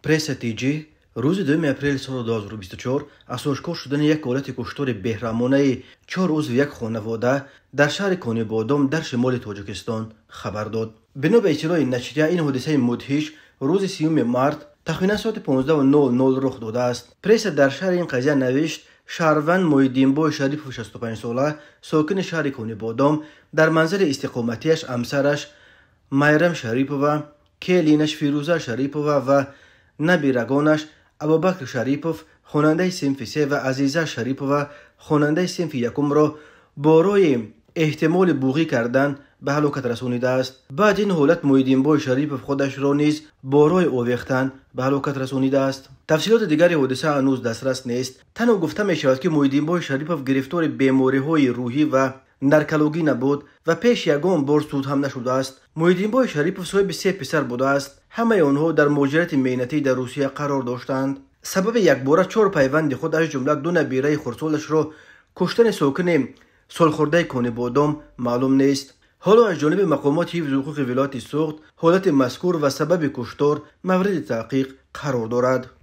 پرس تیجی روز 2 اپریل سال 2024 آشکار شدن یک حالت کشتار بهرامانه 4 عضو یک خانواده در شهر کنیبادام در شمال تاجیکستان خبر داد. بنا به اطلاع نشریه این حادثه مدهش روز 30 مارس تقریبا ساعت 15:00 رخ داده است. پرس در شهر این قضیه نوشت شهروند محیدین‌بای شریپوف 65 ساله ساکن شهر کنیبادام در منزل استقامتیش همسرش میرم شریپوف، کلینش فیروزه شریپوف و نبیرگانش ابوبکر شریپوف خواننده صنف 3 و عزیزه شریپوف خواننده صنف 1 را برای احتمال بوغی کردن به هلاکت رسانیده است. بعد این حالت محیدین‌بای شریپوف خودش را نیز برای آویختن به هلاکت رسانیده است. تفصیلات دیگری حادثه هنوز دسترس نیست. تنها گفته می شود که محیدین‌بای شریپوف گرفتار بیماری‌های روحی و نارکولوژی نبود و پیش یگان بار سود هم نشده است. محیدین‌بای شریپوف صاحب 3 پسر بوده است. همه آنها در مهاجرت مهنتی در روسیه قرار داشتند. سبب یک باره 4 پیوند خود از جمله 2 نبیره خردسالش را کشتن ساکن سالخورده کنیبادام معلوم نیست. حالا از جانب مقامات حفظ حقوق ولایت سوخت حالت مذکور و سبب کشتار مورد تحقیق قرار دارد.